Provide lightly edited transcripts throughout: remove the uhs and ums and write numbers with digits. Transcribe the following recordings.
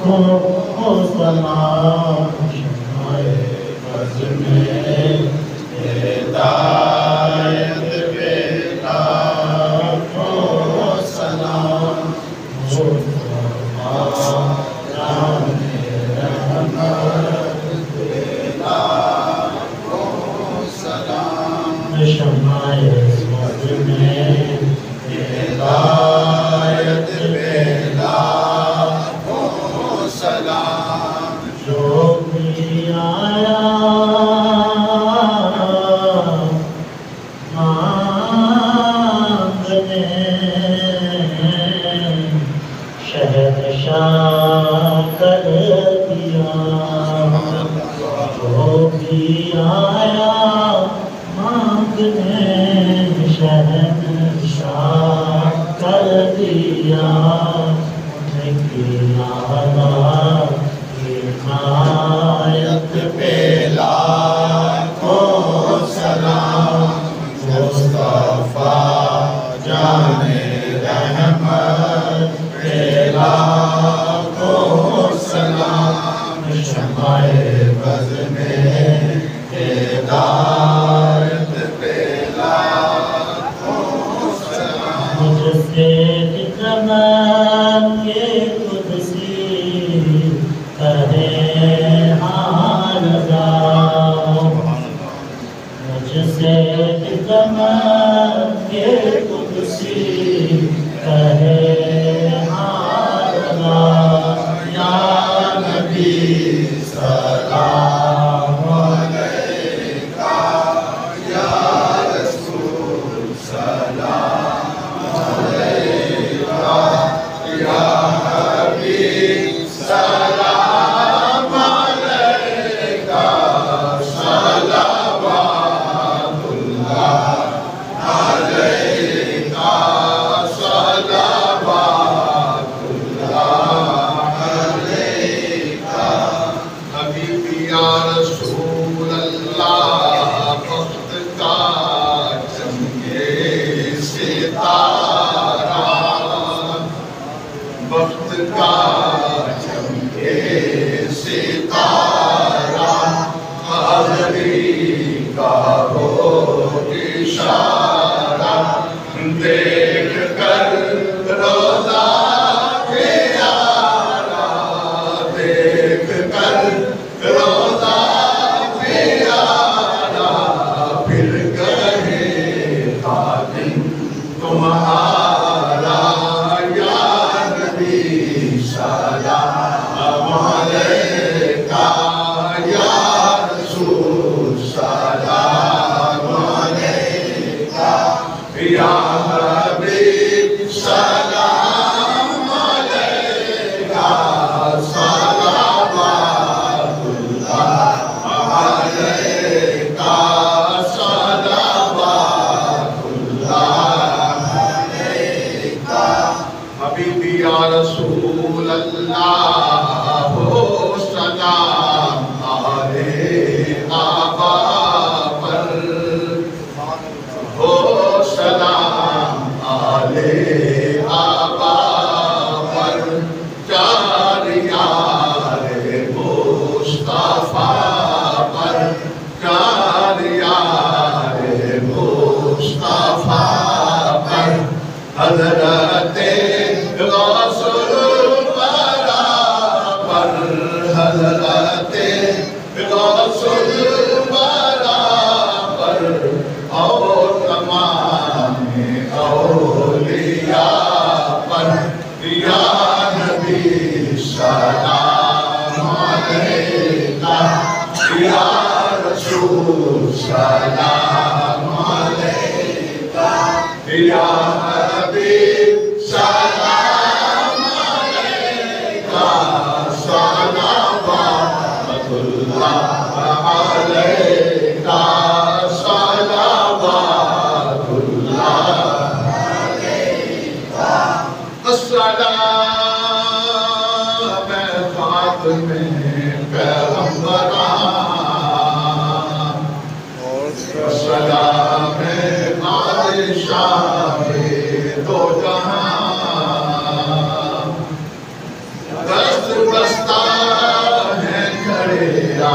کو سلام شمع بز میں ہدایت پہ لاکھوں سلام مصطفیٰ جان رحمت پہ لاکھوں سلام شمع بز میں ہدایت پہ لاکھوں سلام جو بھی آیا مانگنے شہنشاہ کر دیا جو بھی آیا مانگنے شہنشاہ کر دیا عنایت پہ لاکھوں سلام مصطفیٰ جان رحمت پہ لاکھوں سلام شمع بز میں ہدایت پہ لاکھوں سلام مجھ سے تمام یہ قدسی کہے حال گاؤ مجھ سے تمام یہ قدسی کہے حال گاؤ یا نبی سلام علیکہ یا رسول سلام علیکہ یا حبیب سلام علیکہ صلوات اللہ علیکہ صلوات اللہ علیکہ حبیبی یا رسول اللہ وقت کا چمکے ستارہ وقت کا چمکے ستارہ حاضری کا ہو اشارہ دیکھ کر روزہ پیارا دیکھ کر روزہ پیارا پھر کہے خادم تمہارا یا نبی سلام علیکہ یا رسول سلام علیکہ یا حبیب سلام علیکہ صلوات اللہ علیکہ صلوات اللہ علیکہ حبیبی یا رسول اللہ ہو سلام آلِ آبا پر ہو سلام آلِ آبا پر چار یار مصطفیٰ پر چار یار مصطفیٰ پر حضرت غوث الورا پر حضرت غوث الورا پر اور تمام اولیاء پر یا نبی سلام علیکہ یا رسول سلام علیکہ یا حبیب سلام علیکہ صلوات اللہ علیکہ صلوات اللہ علیکہ السلام خاتم پیغمبران السلام بادشاہ دو جہاں دست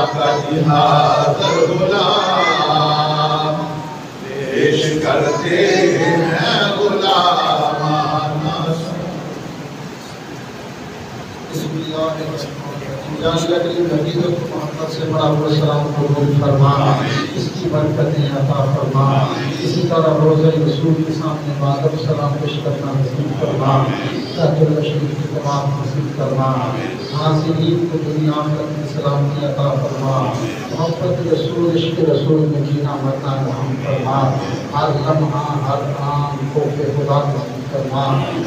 کا حاضر غلام پیش کرتے ہیں غلامانہ بسم اللہ الرحمن الرحیم یا اللہ کریم حقیقت محمد سے بڑا سلام قبول فرما اس کی برکتیں عطا فرما اسی طرح روزہ رسول کے سامنے بادب سلام پیش کرنا نصیب فرما ذات الشریف کی تمام نصیب فرما حاضرین کو دنیا آخرت میں سلامتی عطا فرما محبت رسول عشق رسول میں جینا مرنا رحم فرما ہر لمحہ ہر آن کو بے خدا نصیب فرما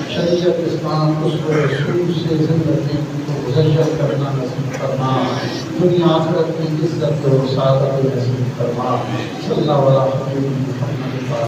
شریعت اسلام اس رسول سے زندگی کو مزین کرنا نصیب فرما دنیا آخرت میں عزت و سعادت نصیب فرما صلی اللہ علیہ وسلم